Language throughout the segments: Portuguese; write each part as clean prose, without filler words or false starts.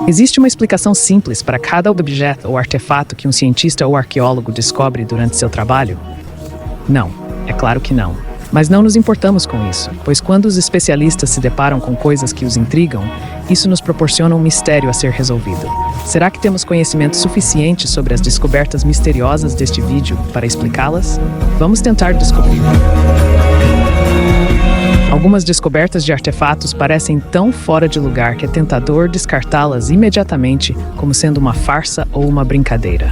Existe uma explicação simples para cada objeto ou artefato que um cientista ou arqueólogo descobre durante seu trabalho? Não, é claro que não. Mas não nos importamos com isso, pois quando os especialistas se deparam com coisas que os intrigam, isso nos proporciona um mistério a ser resolvido. Será que temos conhecimento suficiente sobre as descobertas misteriosas deste vídeo para explicá-las? Vamos tentar descobrir. Algumas descobertas de artefatos parecem tão fora de lugar que é tentador descartá-las imediatamente como sendo uma farsa ou uma brincadeira.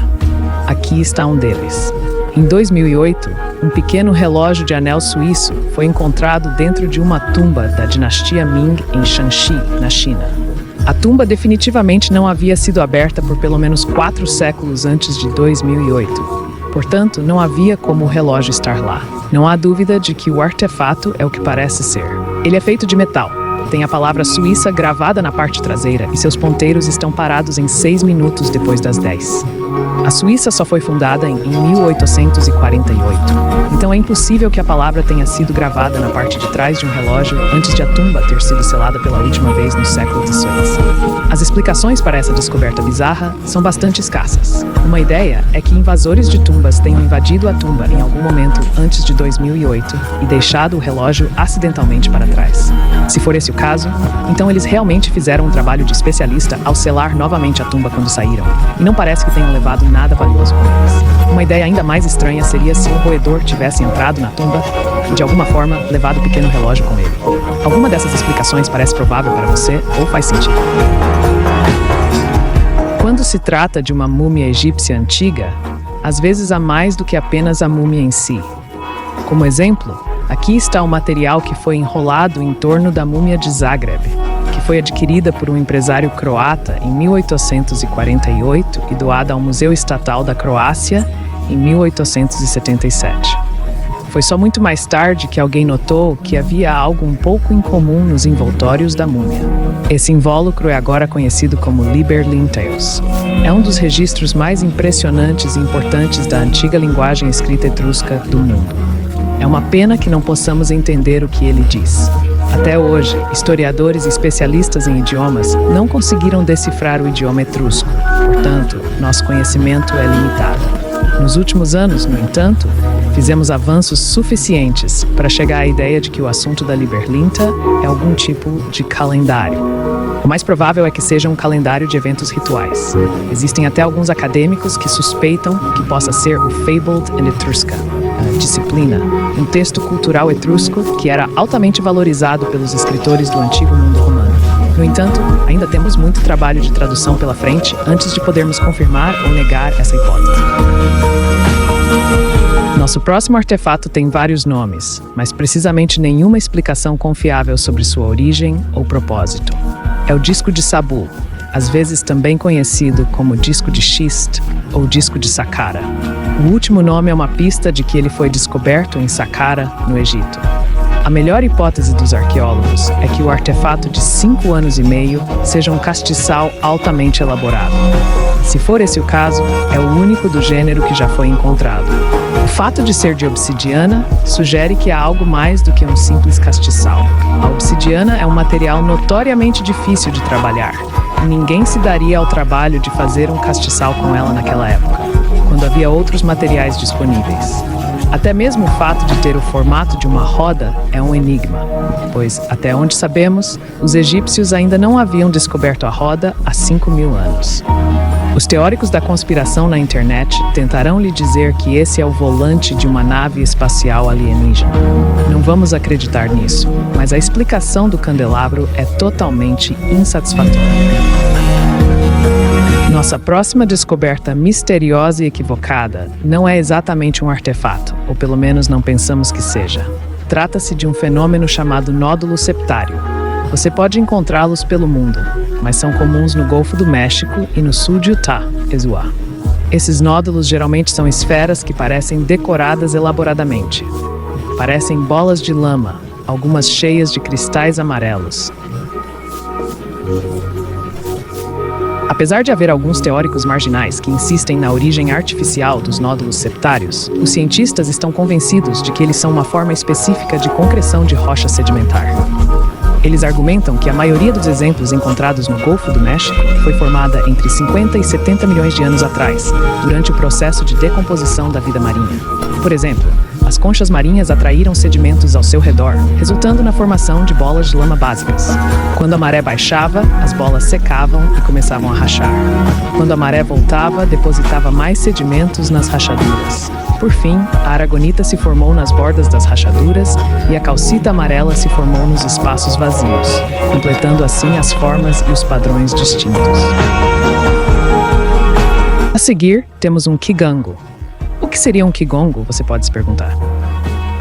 Aqui está um deles. Em 2008, um pequeno relógio de anel suíço foi encontrado dentro de uma tumba da dinastia Ming em Shanxi, na China. A tumba definitivamente não havia sido aberta por pelo menos 4 séculos antes de 2008. Portanto, não havia como o relógio estar lá. Não há dúvida de que o artefato é o que parece ser. Ele é feito de metal. Tem a palavra Suíça gravada na parte traseira e seus ponteiros estão parados em 6 minutos depois das 10. A Suíça só foi fundada em 1848. Então é impossível que a palavra tenha sido gravada na parte de trás de um relógio antes de a tumba ter sido selada pela última vez no século XVIII. As explicações para essa descoberta bizarra são bastante escassas. Uma ideia é que invasores de tumbas tenham invadido a tumba em algum momento antes de 2008 e deixado o relógio acidentalmente para trás. Se for esse o caso, então eles realmente fizeram um trabalho de especialista ao selar novamente a tumba quando saíram, e não parece que tenham levado nada valioso com eles. Uma ideia ainda mais estranha seria se um roedor tivesse entrado na tumba e, de alguma forma, levado o pequeno relógio com ele. Alguma dessas explicações parece provável para você ou faz sentido? Quando se trata de uma múmia egípcia antiga, às vezes há mais do que apenas a múmia em si. Como exemplo, aqui está o material que foi enrolado em torno da múmia de Zagreb, que foi adquirida por um empresário croata em 1848 e doada ao Museu Estatal da Croácia em 1877. Foi só muito mais tarde que alguém notou que havia algo um pouco incomum nos envoltórios da múmia. Esse invólucro é agora conhecido como Liber Linteus. É um dos registros mais impressionantes e importantes da antiga linguagem escrita etrusca do mundo. É uma pena que não possamos entender o que ele diz. Até hoje, historiadores e especialistas em idiomas não conseguiram decifrar o idioma etrusco, portanto, nosso conhecimento é limitado. Nos últimos anos, no entanto, fizemos avanços suficientes para chegar à ideia de que o assunto da Liber Linta é algum tipo de calendário. O mais provável é que seja um calendário de eventos rituais. Existem até alguns acadêmicos que suspeitam que possa ser o Fabled and Etrusca, a disciplina, um texto cultural etrusco que era altamente valorizado pelos escritores do antigo mundo romano. No entanto, ainda temos muito trabalho de tradução pela frente antes de podermos confirmar ou negar essa hipótese. Nosso próximo artefato tem vários nomes, mas precisamente nenhuma explicação confiável sobre sua origem ou propósito. É o disco de Sabu, às vezes também conhecido como disco de Xist ou disco de Saqqara. O último nome é uma pista de que ele foi descoberto em Saqqara, no Egito. A melhor hipótese dos arqueólogos é que o artefato de 5 anos e meio seja um castiçal altamente elaborado. Se for esse o caso, é o único do gênero que já foi encontrado. O fato de ser de obsidiana sugere que há algo mais do que um simples castiçal. A obsidiana é um material notoriamente difícil de trabalhar, e ninguém se daria ao trabalho de fazer um castiçal com ela naquela época, quando havia outros materiais disponíveis. Até mesmo o fato de ter o formato de uma roda é um enigma, pois, até onde sabemos, os egípcios ainda não haviam descoberto a roda há 5.000 anos. Os teóricos da conspiração na internet tentarão lhe dizer que esse é o volante de uma nave espacial alienígena. Não vamos acreditar nisso, mas a explicação do candelabro é totalmente insatisfatória. Nossa próxima descoberta misteriosa e equivocada não é exatamente um artefato, ou pelo menos não pensamos que seja. Trata-se de um fenômeno chamado nódulo septário. Você pode encontrá-los pelo mundo, mas são comuns no Golfo do México e no sul de Utah, Ezuá. Esses nódulos geralmente são esferas que parecem decoradas elaboradamente. Parecem bolas de lama, algumas cheias de cristais amarelos. Apesar de haver alguns teóricos marginais que insistem na origem artificial dos nódulos septários, os cientistas estão convencidos de que eles são uma forma específica de concreção de rocha sedimentar. Eles argumentam que a maioria dos exemplos encontrados no Golfo do México foi formada entre 50 e 70 milhões de anos atrás, durante o processo de decomposição da vida marinha. Por exemplo, as conchas marinhas atraíram sedimentos ao seu redor, resultando na formação de bolas de lama básicas. Quando a maré baixava, as bolas secavam e começavam a rachar. Quando a maré voltava, depositava mais sedimentos nas rachaduras. Por fim, a aragonita se formou nas bordas das rachaduras e a calcita amarela se formou nos espaços vazios, completando assim as formas e os padrões distintos. A seguir, temos um kigango. O que seria um kigongo, você pode se perguntar?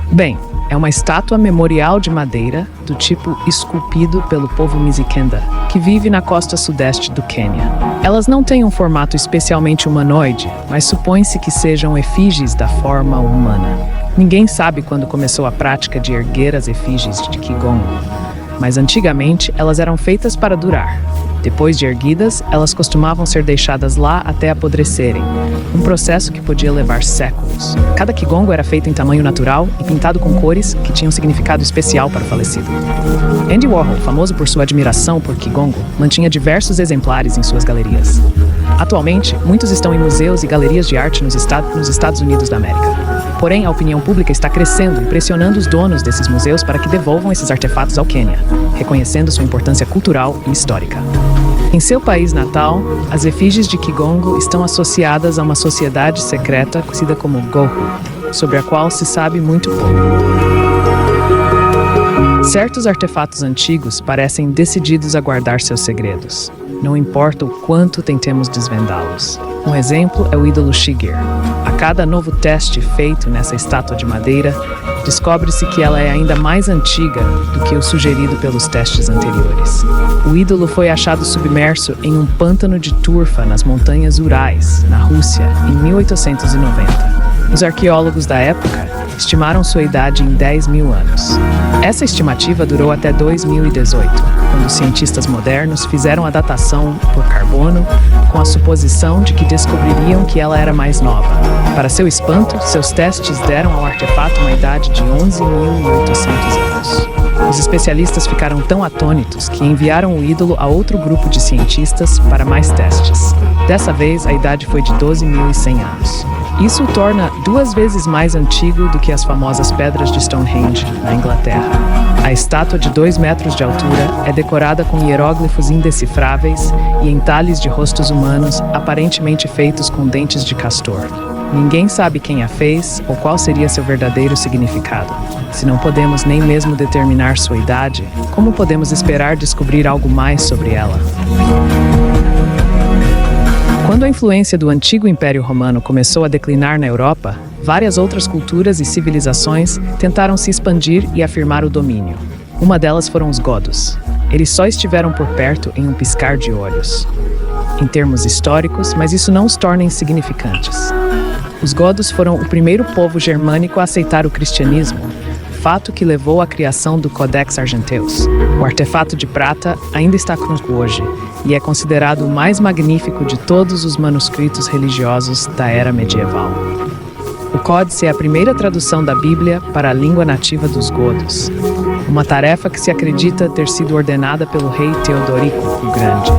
Bem, é uma estátua memorial de madeira do tipo esculpido pelo povo Mijikenda, que vive na costa sudeste do Quênia. Elas não têm um formato especialmente humanoide, mas supõe-se que sejam efígies da forma humana. Ninguém sabe quando começou a prática de erguer as efígies de kigongo, mas antigamente elas eram feitas para durar. Depois de erguidas, elas costumavam ser deixadas lá até apodrecerem, um processo que podia levar séculos. Cada kigongo era feito em tamanho natural e pintado com cores que tinham significado especial para o falecido. Andy Warhol, famoso por sua admiração por kigongo, mantinha diversos exemplares em suas galerias. Atualmente, muitos estão em museus e galerias de arte nos Estados Unidos da América. Porém, a opinião pública está crescendo e pressionando os donos desses museus para que devolvam esses artefatos ao Quênia, reconhecendo sua importância cultural e histórica. Em seu país natal, as efígies de kigongo estão associadas a uma sociedade secreta conhecida como Gohu, sobre a qual se sabe muito pouco. Certos artefatos antigos parecem decididos a guardar seus segredos, não importa o quanto tentemos desvendá-los. Um exemplo é o ídolo Shigir. A cada novo teste feito nessa estátua de madeira, descobre-se que ela é ainda mais antiga do que o sugerido pelos testes anteriores. O ídolo foi achado submerso em um pântano de turfa nas montanhas Urais, na Rússia, em 1890. Os arqueólogos da época estimaram sua idade em 10 mil anos. Essa estimativa durou até 2018, quando cientistas modernos fizeram a datação por carbono com a suposição de que descobririam que ela era mais nova. Para seu espanto, seus testes deram ao artefato uma idade de 11.800 anos. Os especialistas ficaram tão atônitos que enviaram o ídolo a outro grupo de cientistas para mais testes. Dessa vez, a idade foi de 12.100 anos. Isso o torna 2 vezes mais antigo do que as famosas pedras de Stonehenge, na Inglaterra. A estátua de 2 metros de altura é decorada com hieróglifos indecifráveis e entalhes de rostos humanos aparentemente feitos com dentes de castor. Ninguém sabe quem a fez ou qual seria seu verdadeiro significado. Se não podemos nem mesmo determinar sua idade, como podemos esperar descobrir algo mais sobre ela? Quando a influência do antigo Império Romano começou a declinar na Europa, várias outras culturas e civilizações tentaram se expandir e afirmar o domínio. Uma delas foram os godos. Eles só estiveram por perto em um piscar de olhos. Em termos históricos, mas isso não os torna insignificantes. Os godos foram o primeiro povo germânico a aceitar o cristianismo, fato que levou à criação do Codex Argenteus. O artefato de prata ainda está conosco hoje e é considerado o mais magnífico de todos os manuscritos religiosos da era medieval. O Códice é a primeira tradução da Bíblia para a língua nativa dos godos, uma tarefa que se acredita ter sido ordenada pelo rei Teodorico o Grande.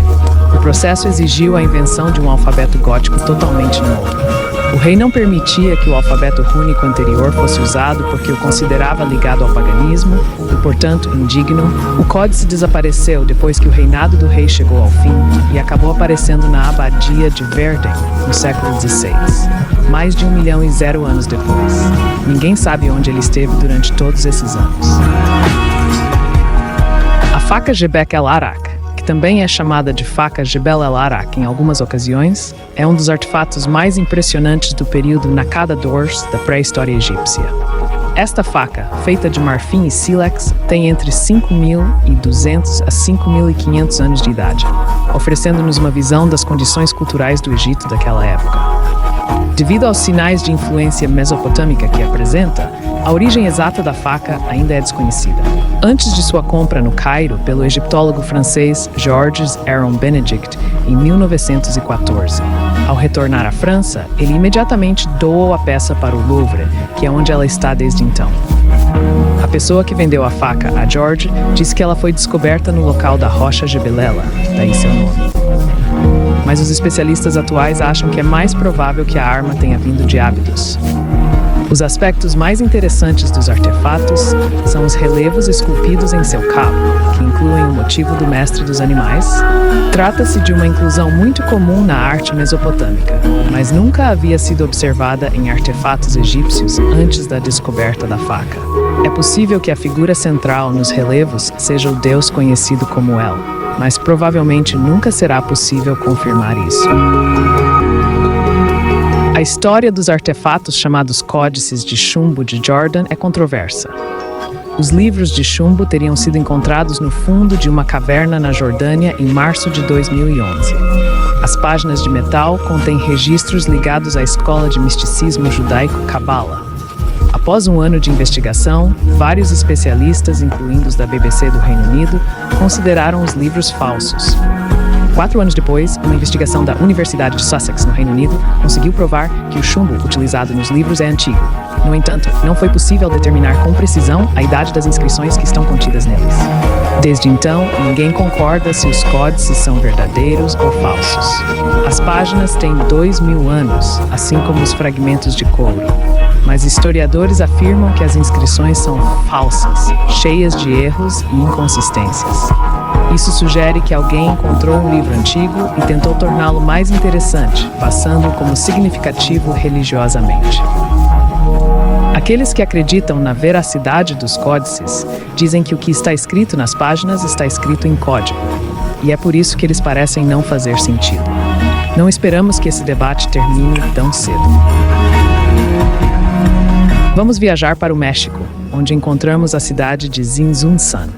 O processo exigiu a invenção de um alfabeto gótico totalmente novo. O rei não permitia que o alfabeto rúnico anterior fosse usado porque o considerava ligado ao paganismo e, portanto, indigno. O códice desapareceu depois que o reinado do rei chegou ao fim e acabou aparecendo na abadia de Verden, no século XVI, mais de 1.000.000 anos depois. Ninguém sabe onde ele esteve durante todos esses anos. A faca Gebek el-Arak, que também é chamada de faca Jebel el-Arak em algumas ocasiões, é um dos artefatos mais impressionantes do período Nakada Dors da pré-história egípcia. Esta faca, feita de marfim e sílex, tem entre 5.200 a 5.500 anos de idade, oferecendo-nos uma visão das condições culturais do Egito daquela época. Devido aos sinais de influência mesopotâmica que apresenta, a origem exata da faca ainda é desconhecida. Antes de sua compra no Cairo pelo egiptólogo francês Georges Aron Benedict em 1914. Ao retornar à França, ele imediatamente doou a peça para o Louvre, que é onde ela está desde então. A pessoa que vendeu a faca a George disse que ela foi descoberta no local da Rocha Gebelela, daí seu nome. Mas os especialistas atuais acham que é mais provável que a arma tenha vindo de Ábidos. Os aspectos mais interessantes dos artefatos são os relevos esculpidos em seu cabo, que incluem o motivo do mestre dos animais. Trata-se de uma inclusão muito comum na arte mesopotâmica, mas nunca havia sido observada em artefatos egípcios antes da descoberta da faca. É possível que a figura central nos relevos seja o deus conhecido como El, mas provavelmente nunca será possível confirmar isso. A história dos artefatos chamados Códices de Chumbo de Jordan é controversa. Os livros de chumbo teriam sido encontrados no fundo de uma caverna na Jordânia em março de 2011. As páginas de metal contêm registros ligados à escola de misticismo judaico Cabala. Após um ano de investigação, vários especialistas, incluindo os da BBC do Reino Unido, consideraram os livros falsos. 4 anos depois, uma investigação da Universidade de Sussex, no Reino Unido, conseguiu provar que o chumbo utilizado nos livros é antigo. No entanto, não foi possível determinar com precisão a idade das inscrições que estão contidas neles. Desde então, ninguém concorda se os códices são verdadeiros ou falsos. As páginas têm 2000 anos, assim como os fragmentos de couro. Mas historiadores afirmam que as inscrições são falsas, cheias de erros e inconsistências. Isso sugere que alguém encontrou um livro antigo e tentou torná-lo mais interessante, passando como significativo religiosamente. Aqueles que acreditam na veracidade dos códices dizem que o que está escrito nas páginas está escrito em código, e é por isso que eles parecem não fazer sentido. Não esperamos que esse debate termine tão cedo. Vamos viajar para o México, onde encontramos a cidade de Zinzunzan.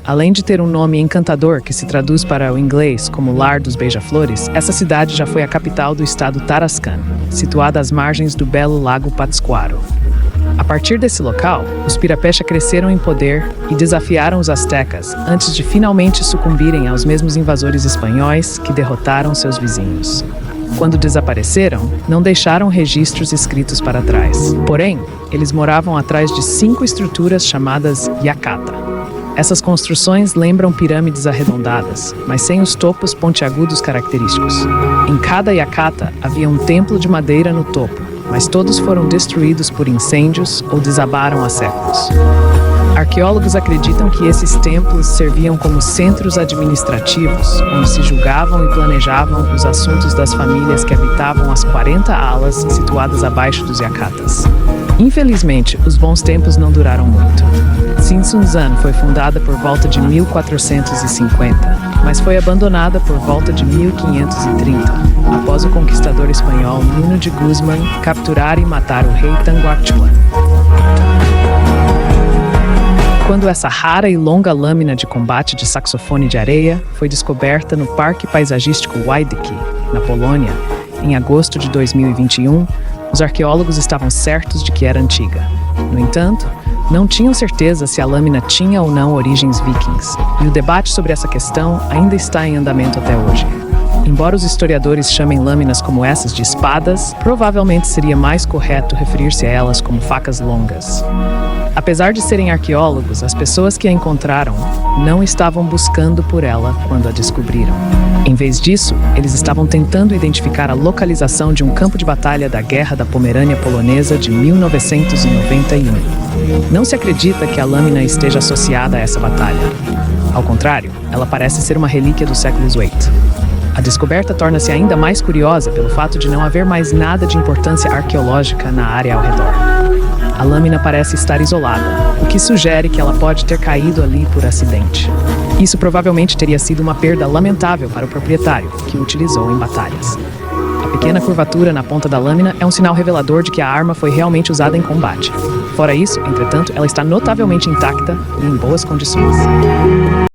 Além de ter um nome encantador que se traduz para o inglês como Lar dos Beija-Flores, essa cidade já foi a capital do estado Tarascan, situada às margens do belo lago Pátzcuaro. A partir desse local, os Pirapecha cresceram em poder e desafiaram os astecas antes de finalmente sucumbirem aos mesmos invasores espanhóis que derrotaram seus vizinhos. Quando desapareceram, não deixaram registros escritos para trás. Porém, eles moravam atrás de 5 estruturas chamadas Yacata. Essas construções lembram pirâmides arredondadas, mas sem os topos pontiagudos característicos. Em cada Yacata havia um templo de madeira no topo, mas todos foram destruídos por incêndios ou desabaram há séculos. Arqueólogos acreditam que esses templos serviam como centros administrativos, onde se julgavam e planejavam os assuntos das famílias que habitavam as 40 alas situadas abaixo dos Yacatas. Infelizmente, os bons tempos não duraram muito. Zinzunzan foi fundada por volta de 1450, mas foi abandonada por volta de 1530, após o conquistador espanhol Nuno de Guzmán capturar e matar o rei Tanguachuan. Quando essa rara e longa lâmina de combate de saxofone de areia foi descoberta no Parque Paisagístico Wydeki, na Polônia, em agosto de 2021, os arqueólogos estavam certos de que era antiga. No entanto, não tinham certeza se a lâmina tinha ou não origens vikings, e o debate sobre essa questão ainda está em andamento até hoje. Embora os historiadores chamem lâminas como essas de espadas, provavelmente seria mais correto referir-se a elas como facas longas. Apesar de serem arqueólogos, as pessoas que a encontraram não estavam buscando por ela quando a descobriram. Em vez disso, eles estavam tentando identificar a localização de um campo de batalha da Guerra da Pomerânia Polonesa de 1991. Não se acredita que a lâmina esteja associada a essa batalha. Ao contrário, ela parece ser uma relíquia do século VIII. A descoberta torna-se ainda mais curiosa pelo fato de não haver mais nada de importância arqueológica na área ao redor. A lâmina parece estar isolada, o que sugere que ela pode ter caído ali por acidente. Isso provavelmente teria sido uma perda lamentável para o proprietário, que o utilizou em batalhas. A pequena curvatura na ponta da lâmina é um sinal revelador de que a arma foi realmente usada em combate. Fora isso, entretanto, ela está notavelmente intacta e em boas condições.